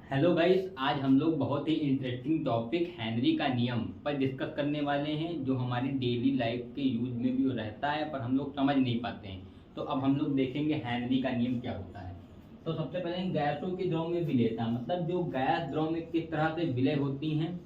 Hello guys, आज हम लोग बहुत ही इंटरेस्टिंग टॉपिक हेनरी का नियम पर डिस्कस करने वाले हैं, जो हमारी डेली लाइफ के यूज में भी रहता है पर हम लोग समझ नहीं पाते हैं। तो अब हम लोग देखेंगे हेनरी का नियम क्या होता है। तो सबसे पहले गैसों के द्रव में विलेयता, मतलब जो गैस द्रव में किस तरह से विलय होती हैं,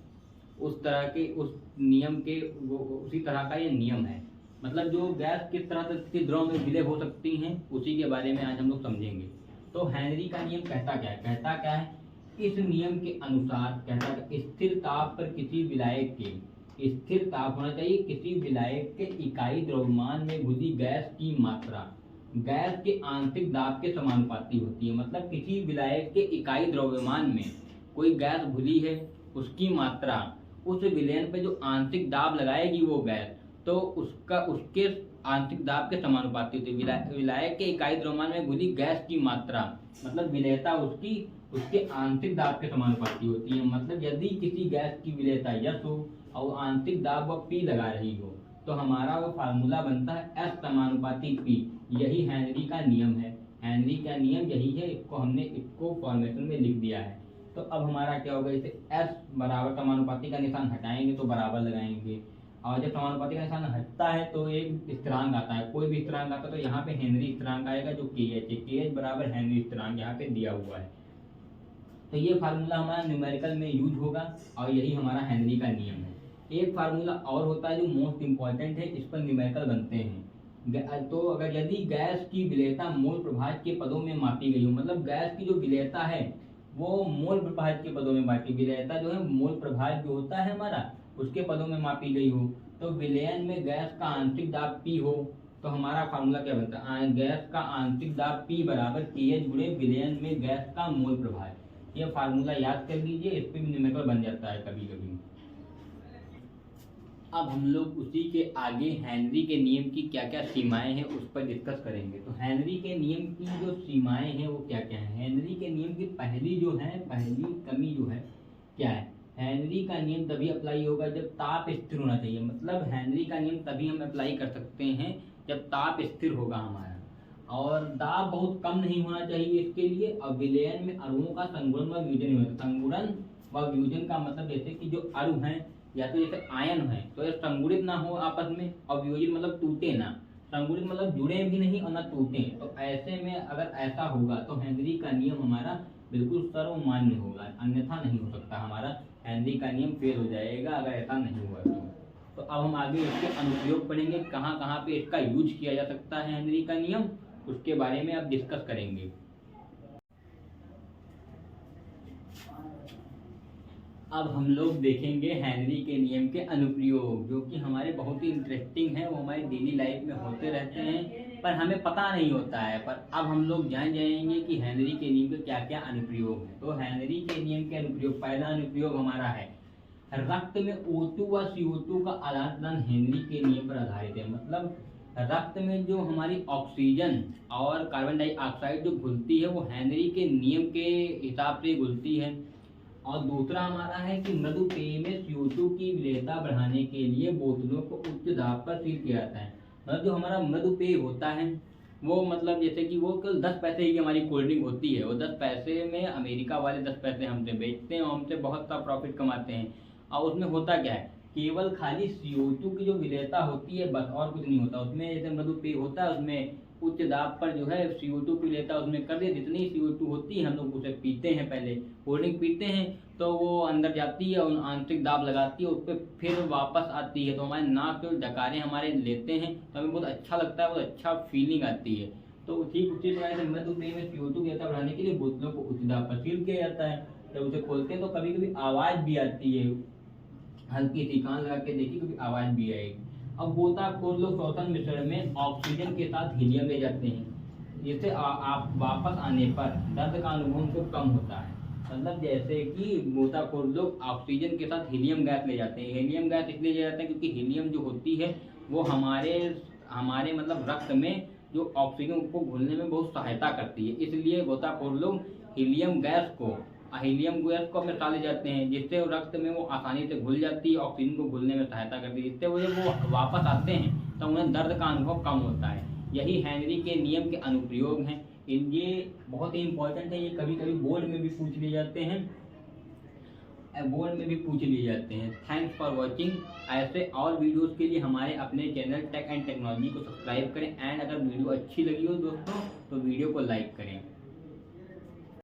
उस तरह के उस नियम के वो उसी तरह का ये नियम है। मतलब जो गैस किस तरह से द्रव में विलय हो सकती हैं, उसी के बारे में आज हम लोग समझेंगे। तो हेनरी का नियम कहता क्या है, इस नियम के अनुसार कहता है स्थिर ताप पर किसी विलायक के स्थिर ताप होना चाहिए, किसी विलायक के इकाई द्रव्यमान में घुली गैस की मात्रा गैस के आंतरिक दाब के समानुपाती होती है। मतलब किसी विलायक के इकाई द्रव्यमान में कोई गैस घुली है, उसकी मात्रा उस विलयन पे जो आंतरिक दाब लगाएगी वो गैस, तो उसका उसके आंतरिक दाब के समानुपाती होती है। विलायक के इकाई द्रव्यमान में घुली गैस की मात्रा मतलब विलेयता उसकी उसके आंतरिक दाब के समानुपाती होती है। मतलब यदि किसी गैस की विलेयता यस हो और आंतरिक दाब वह पी लगा रही हो, तो हमारा वो फार्मूला बनता है एस समानुपाती पी। यही हेनरी का नियम है। हेनरी का नियम यही है, इसको फॉर्मेशन में लिख दिया है। तो अब हमारा क्या होगा, इसे एस बराबर समानुपाती का निशान हटाएंगे तो बराबर लगाएंगे, और जब समानुपाती का निशान हटता है तो एक स्थिरांक आता है, कोई भी स्थिरांक आता है, तो यहाँ पे हेनरी स्थिरांक आएगा जो के एच है। के एच बराबर हेनरी स्थिरांक यहाँ पे दिया हुआ है। तो ये फार्मूला हमारा न्यूमेरिकल में यूज होगा और यही हमारा हेनरी का नियम है। एक फार्मूला और होता है जो मोस्ट इंपॉर्टेंट है, इस पर न्यूमेरिकल बनते हैं। तो अगर यदि गैस की विलेयता मोल प्रभाज के पदों में मापी गई हो, मतलब गैस की जो विलेयता है वो मोल प्रभाज के पदों में मापी, विलेयता जो है मोल प्रभाज जो होता है हमारा उसके पदों में मापी गई हो, तो विलयन में गैस का आंतरिक दाब पी हो, तो हमारा फार्मूला क्या बनता है, गैस का आंतरिक दाब पी बराबर के एच गुणे विलयन में गैस का मोल प्रभाज। ये फार्मूला याद कर लीजिए, इस पे भी न्यूमेरिकल बन जाता है कभी कभी। अब हम लोग उसी के आगे हेनरी के नियम की क्या क्या सीमाएं हैं उस पर डिस्कस करेंगे। तो हेनरी के नियम की जो सीमाएं हैं वो क्या क्या है। हेनरी के नियम की पहली कमी जो है क्या है, हेनरी का नियम तभी अप्लाई होगा जब ताप स्थिर होना चाहिए। मतलब हेनरी का नियम तभी हम अप्लाई कर सकते हैं जब ताप स्थिर होगा हमारा, और दाब बहुत कम नहीं होना चाहिए इसके लिए, और विलयन में अणुओं का संगुणन व वियोजन नहीं होता। संगुणन व वियोजन का मतलब जैसे कि जो अणु हैं या तो जैसे आयन है तो ये संगुणित ना हो आपस में, और वियोजित मतलब टूटे ना। संगुणित मतलब जुड़े भी नहीं और ना टूटे। तो ऐसे में अगर ऐसा होगा तो हेनरी का नियम हमारा बिल्कुल सर्वमान्य होगा, अन्यथा नहीं हो सकता। हमारा हेनरी का नियम फेल हो जाएगा अगर ऐसा नहीं हुआ तो अब हम आगे इसके अनुप्रयोग पढ़ेंगे, कहाँ कहाँ पे इसका यूज किया जा सकता है हेनरी का नियम, उसके बारे में अब डिस्कस करेंगे। अब हम लोग देखेंगे हेनरी के नियम के अनुप्रयोग, जो कि हमारे बहुत ही इंटरेस्टिंग है, वो हमारी डेली लाइफ में होते रहते हैं पर हमें पता नहीं होता है। पर अब हम लोग जान जाएंगे कि हेनरी के नियम के क्या क्या अनुप्रयोग हैं। तो हेनरी के नियम के अनुप्रयोग, पहला अनुप्रयोग हमारा है रक्त में O2 व CO2 का आदान प्रदान हेनरी के नियम पर आधारित है। मतलब रक्त में जो हमारी ऑक्सीजन और कार्बन डाइऑक्साइड जो घुलती है वो हेनरी के नियम के हिसाब से घुलती है। और दूसरा हमारा है कि मृदु पेय में CO2 की विलेयता बढ़ाने के लिए बोतलों को उच्च दाब पर सील किया जाता है। मतलब जो हमारा मृदु पेय होता है वो, मतलब जैसे कि वो केवल 10 पैसे की हमारी कोल्ड ड्रिंक होती है, वो 10 पैसे में अमेरिका वाले 10 पैसे हमसे बेचते हैं और हमसे बहुत सा प्रॉफिट कमाते हैं। और उसमें होता क्या है, केवल खाली CO2 की जो विलेयता होती है बस, और कुछ नहीं होता उसमें। जैसे मृदु पेय होता है उसमें उच्च दाब पर जो है CO2 की विलेयता उसमें कर दे, जितनी CO2 होती है हम लोग उसे पीते हैं, पहले कोल्ड ड्रिंक पीते हैं तो वो अंदर जाती है और आंतरिक दाब लगाती है, उस पर फिर वापस आती है, तो हमारे नाक से डकारे हमारे लेते हैं तो हमें बहुत अच्छा लगता है, बहुत अच्छा फीलिंग आती है। तो ठीक उसी प्रकार से मृदु पेय में CO2 की विलेयता बढ़ाने के लिए बोतलों को उच्च दाब पर सील किया जाता है। जब उसे खोलते हैं तो कभी कभी आवाज भी आती है, हल्की सी कान लगा के देखिए कभी आवाज भी आएगी। अब गोताखोर लोग श्वसन मिश्रण में ऑक्सीजन के साथ हीलियम ले जाते हैं, जिससे आप वापस आने पर दर्द का अनुभव उनको कम होता है। मतलब जैसे कि गोताखोर लोग ऑक्सीजन के साथ हीलियम गैस ले जाते हैं। हीलियम गैस इसलिए ले जाते हैं क्योंकि हीलियम जो होती है वो हमारे हमारे मतलब रक्त में जो ऑक्सीजन को घुलने में बहुत सहायता करती है, इसलिए गोताखोर लोग हीलियम गैस को हीलियम गैस को अपने साथ ले जाते हैं, जिससे रक्त में वो आसानी से घुल जाती है, ऑक्सीजन को घुलने में सहायता करती है, जिससे वो जब वो वापस आते हैं तो उन्हें दर्द का अनुभव कम होता है। यही हेनरी के नियम के अनुप्रयोग हैं। ये बहुत ही इंपॉर्टेंट है, ये कभी कभी बोर्ड में भी पूछ लिए जाते हैं, थैंक्स फॉर वॉचिंग। ऐसे और वीडियोस के लिए हमारे अपने चैनल टेक एंड टेक्नोलॉजी को सब्सक्राइब करें, एंड अगर वीडियो अच्छी लगी हो दोस्तों तो वीडियो को लाइक करें।